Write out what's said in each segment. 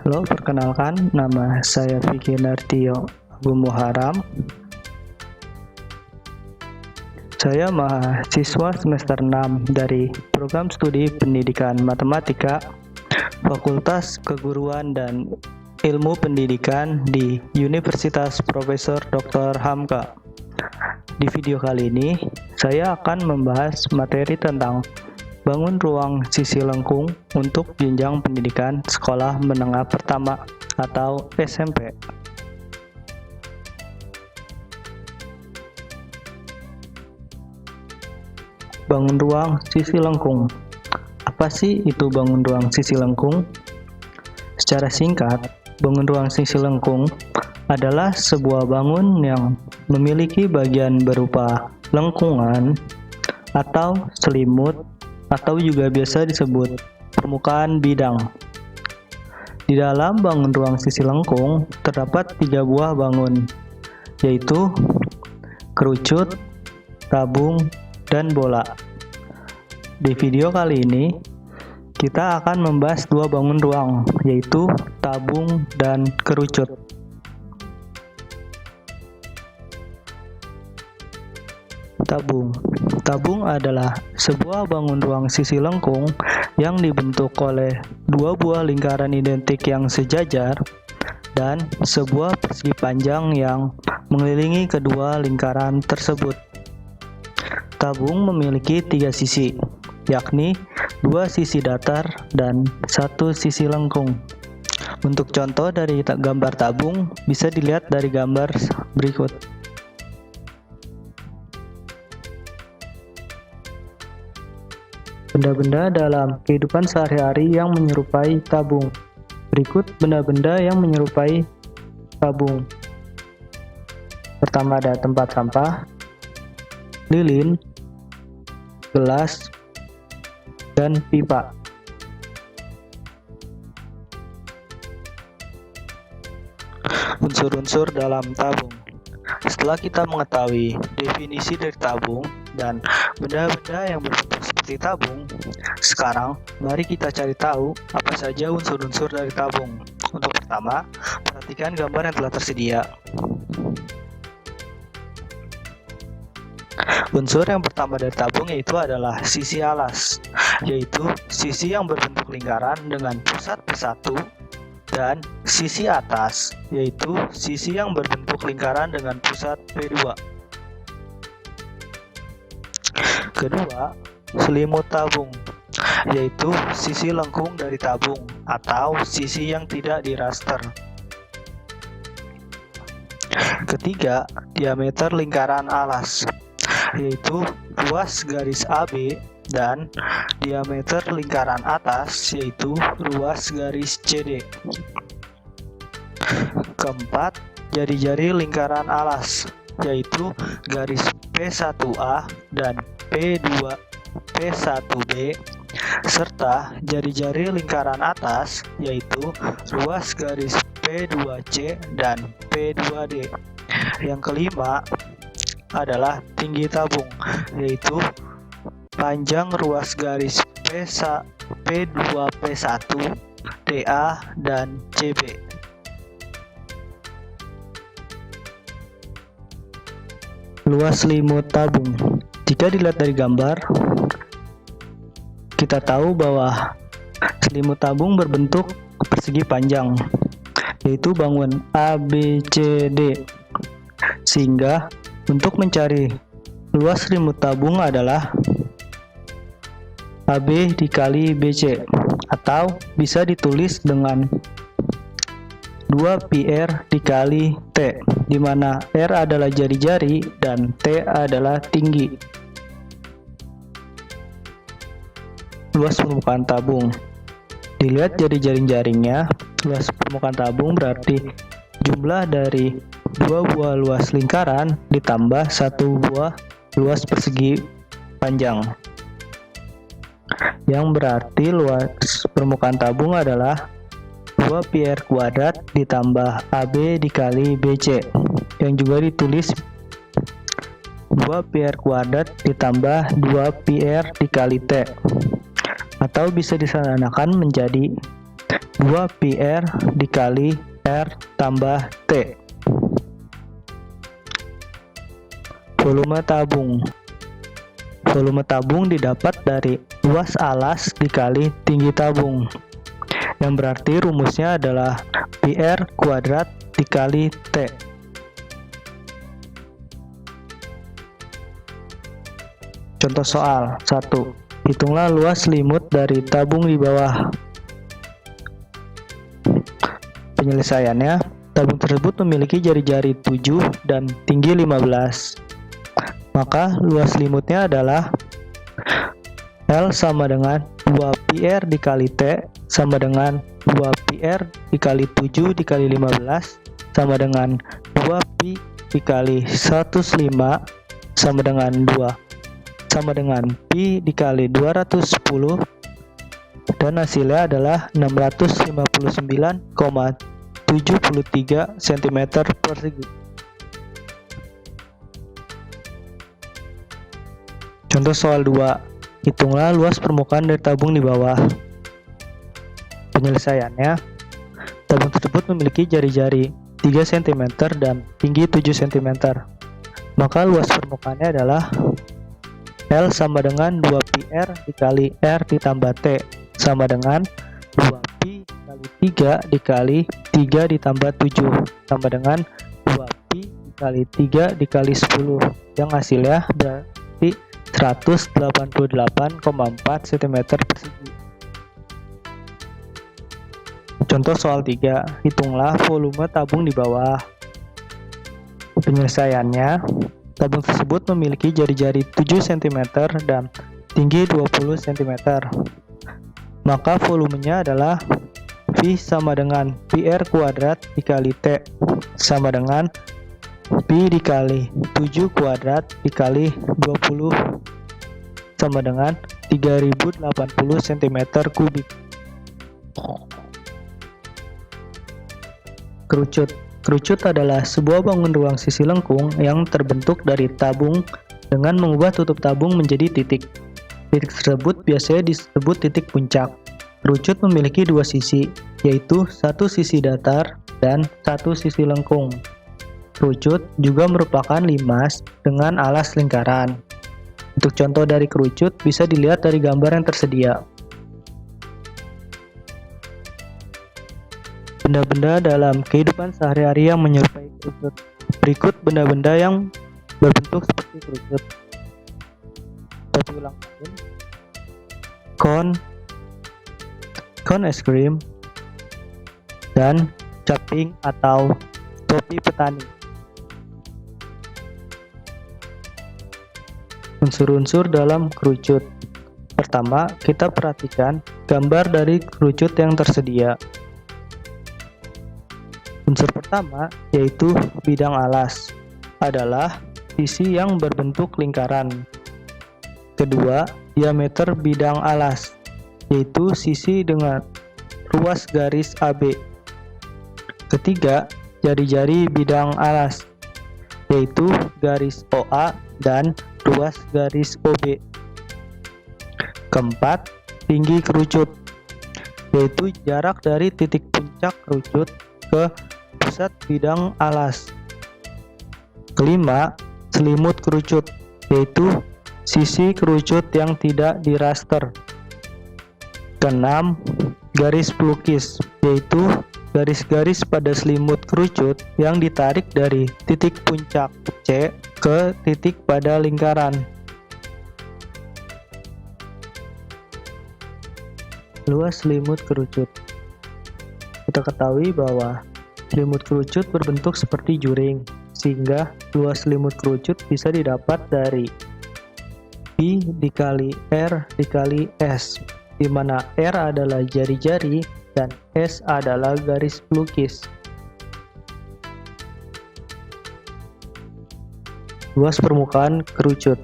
Halo, perkenalkan, nama saya Vicky Nartio Abu Muharam. Saya mahasiswa semester 6 dari Program Studi Pendidikan Matematika, Fakultas Keguruan dan Ilmu Pendidikan di Universitas Profesor Dr. Hamka. Di video kali ini, saya akan membahas materi tentang bangun ruang sisi lengkung untuk jenjang pendidikan sekolah menengah pertama atau SMP. Bangun ruang sisi lengkung. Apa sih itu bangun ruang sisi lengkung? Secara singkat, bangun ruang sisi lengkung adalah sebuah bangun yang memiliki bagian berupa lengkungan atau selimut atau juga biasa disebut permukaan bidang. Di dalam bangun ruang sisi lengkung terdapat 3 buah bangun, yaitu kerucut, tabung, dan bola. Di video kali ini kita akan membahas 2 bangun ruang, yaitu tabung dan kerucut. Tabung adalah sebuah bangun ruang sisi lengkung yang dibentuk oleh 2 buah lingkaran identik yang sejajar dan sebuah persegi panjang yang mengelilingi kedua lingkaran tersebut. Tabung memiliki 3 sisi, yakni 2 sisi datar dan 1 sisi lengkung. Untuk contoh dari gambar tabung bisa dilihat dari gambar berikut. Benda-benda dalam kehidupan sehari-hari yang menyerupai tabung. Berikut benda-benda yang menyerupai tabung. Pertama ada tempat sampah, lilin, gelas, dan pipa. Unsur-unsur dalam tabung. Setelah kita mengetahui definisi dari tabung dan benda-benda yang berbentuk seperti tabung, sekarang mari kita cari tahu apa saja unsur-unsur dari tabung. Untuk pertama, perhatikan gambar yang telah tersedia. Unsur yang pertama dari tabung yaitu adalah sisi alas, yaitu sisi yang berbentuk lingkaran dengan pusat P1, dan sisi atas, yaitu sisi yang berbentuk lingkaran dengan pusat P2. Kedua, selimut tabung, yaitu sisi lengkung dari tabung atau sisi yang tidak diraster. Ketiga, diameter lingkaran alas, yaitu ruas garis AB, dan diameter lingkaran atas yaitu ruas garis CD. Keempat, jari-jari lingkaran alas, yaitu garis P1A dan P1B, serta jari-jari lingkaran atas yaitu ruas garis P2C dan P2D. Yang kelima adalah tinggi tabung, yaitu panjang ruas garis P2P1, DA, dan CB. Luas selimut tabung. Jika dilihat dari gambar, kita tahu bahwa selimut tabung berbentuk persegi panjang, yaitu bangun ABCD. Sehingga untuk mencari luas selimut tabung adalah AB dikali BC, atau bisa ditulis dengan 2πr dikali T, di mana R adalah jari-jari dan T adalah tinggi. Luas permukaan tabung. Dilihat jari-jaringnya, luas permukaan tabung berarti jumlah dari 2 buah luas lingkaran ditambah 1 buah luas persegi panjang, yang berarti luas permukaan tabung adalah 2πr kuadrat ditambah AB dikali BC, yang juga ditulis 2πr kuadrat ditambah 2πr dikali T, atau bisa disederhanakan menjadi 2πr dikali R tambah T. Volume tabung. Volume tabung didapat dari luas alas dikali tinggi tabung, yang berarti rumusnya adalah PR kuadrat dikali T. Contoh soal 1. Hitunglah luas selimut dari tabung di bawah. Penyelesaiannya, tabung tersebut memiliki jari-jari 7 dan tinggi 15. Maka luas selimutnya adalah L sama dengan 2πr dikali T sama dengan 2πr dikali 7 dikali 15 sama dengan 2pi dikali 105 sama dengan 2 sama dengan pi dikali 210, dan hasilnya adalah 659,73 cm persegi. Contoh soal 2. Hitunglah luas permukaan dari tabung di bawah. Penyelesaiannya, tabung tersebut memiliki jari-jari 3 cm dan tinggi 7 cm. Maka luas permukaannya adalah L sama dengan 2πr dikali R ditambah T sama dengan 2pi dikali 3 dikali 3 ditambah 7 sama dengan 2pi dikali 3 dikali 10, yang hasilnya berarti 188,4 cm persegi. Contoh soal 3. Hitunglah volume tabung di bawah. Penyelesaiannya, tabung tersebut memiliki jari-jari 7 cm dan tinggi 20 cm. Maka volumenya adalah V sama dengan PR kuadrat dikali T sama dengan Pi dikali 7 kuadrat dikali 20 sama dengan 3080 cm kubik. Kerucut. Kerucut adalah sebuah bangun ruang sisi lengkung yang terbentuk dari tabung dengan mengubah tutup tabung menjadi titik. Titik tersebut biasanya disebut titik puncak. Kerucut memiliki dua sisi, yaitu satu sisi datar dan satu sisi lengkung. Kerucut juga merupakan limas dengan alas lingkaran. Untuk contoh dari kerucut bisa dilihat dari gambar yang tersedia. Benda-benda dalam kehidupan sehari-hari yang menyerupai kerucut. Berikut benda-benda yang berbentuk seperti kerucut. Topi ulang tahun, cone es krim, dan caping atau topi petani. Unsur-unsur dalam kerucut. Pertama, kita perhatikan gambar dari kerucut yang tersedia. Unsur pertama, yaitu bidang alas, adalah sisi yang berbentuk lingkaran. Kedua, diameter bidang alas, yaitu sisi dengan ruas garis AB. Ketiga, jari-jari bidang alas, yaitu garis OA dan ruas garis OB. Keempat, tinggi kerucut, yaitu jarak dari titik puncak kerucut ke pusat bidang alas. Kelima, selimut kerucut, yaitu sisi kerucut yang tidak diraster. Keenam, garis pelukis, yaitu garis-garis pada selimut kerucut yang ditarik dari titik puncak C ke titik pada lingkaran. Luas selimut kerucut. Kita ketahui bahwa selimut kerucut berbentuk seperti juring, sehingga luas selimut kerucut bisa didapat dari P dikali R dikali S, di mana R adalah jari-jari dan S adalah garis pelukis. Luas permukaan kerucut.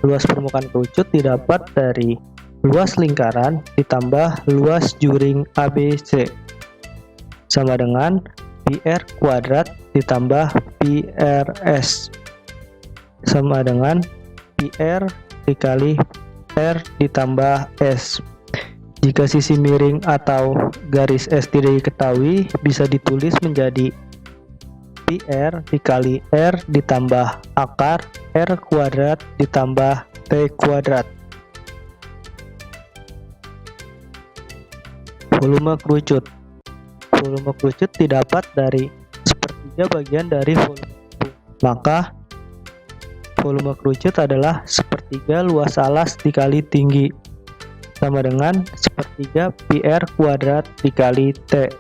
Luas permukaan kerucut didapat dari luas lingkaran ditambah luas juring ABC, sama dengan PR kuadrat ditambah PRS, sama dengan PR dikali R ditambah S. Jika sisi miring atau garis S tidak diketahui, bisa ditulis menjadi PR dikali R ditambah akar R kuadrat ditambah T kuadrat. Volume kerucut. Volume kerucut didapat dari sepertiga bagian dari volume tabung. Maka volume kerucut adalah sepertiga luas alas dikali tinggi, sama dengan sepertiga PR kuadrat dikali T.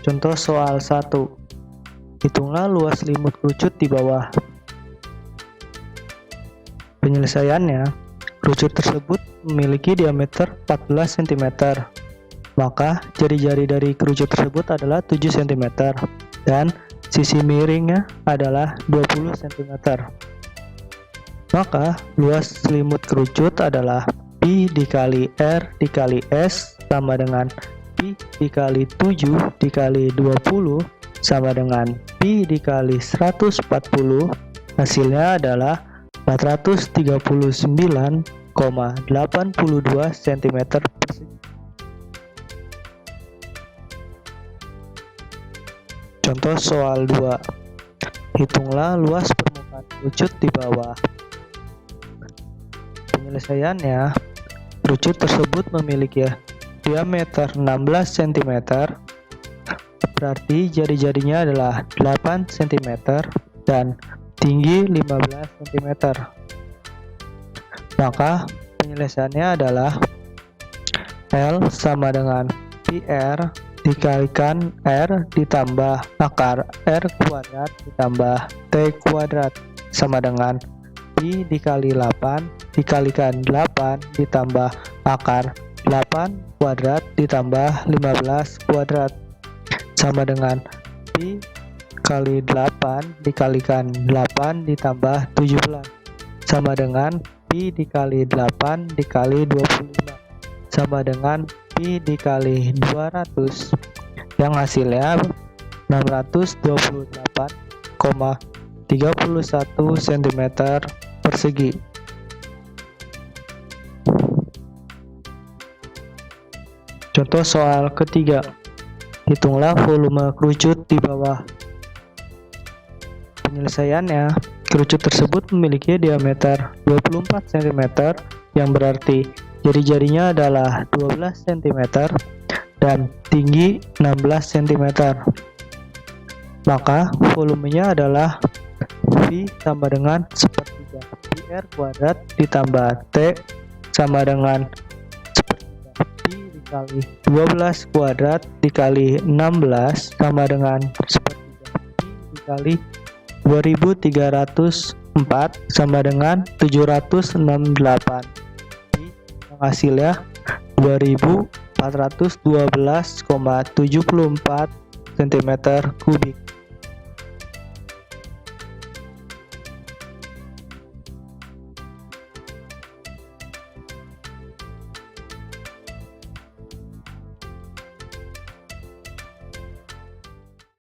Contoh soal 1. Hitunglah luas selimut kerucut di bawah. Penyelesaiannya, kerucut tersebut memiliki diameter 14 cm. Maka jari-jari dari kerucut tersebut adalah 7 cm dan sisi miringnya adalah 20 cm. Maka luas selimut kerucut adalah Pi dikali R dikali S sama dengan Pi dikali 7 dikali 20 sama dengan Pi dikali 140. Hasilnya adalah 439,82 cm persegi. Contoh soal 2. Hitunglah luas permukaan kerucut di bawah. Penyelesaiannya, kerucut tersebut memiliki diameter 16 cm, berarti jari-jarinya adalah 8 cm dan tinggi 15 cm. Maka penyelesaiannya adalah L sama dengan PR dikalikan R ditambah akar R kuadrat ditambah T kuadrat sama dengan Pi dikali 8 dikalikan 8 ditambah akar 8 kuadrat ditambah 15 kuadrat sama dengan Pi kali 8 dikalikan 8 ditambah 17 sama dengan Pi dikali 8 dikali 25 sama dengan Pi dikali 200 yang hasilnya 628,31 cm persegi. Contoh soal ketiga. Hitunglah volume kerucut di bawah. Penyelesaiannya, kerucut tersebut memiliki diameter 24 cm yang berarti jari-jarinya adalah 12 cm dan tinggi 16 cm. Maka volumenya adalah V sama dengan sepertiga PR kuadrat ditambah T sama dengan sepertiga Pi dikali 12 kuadrat dikali 16 sama dengan sepertiga Pi dikali 2304 sama dengan 768 Pi yang hasilnya 2412,74 cm kubik.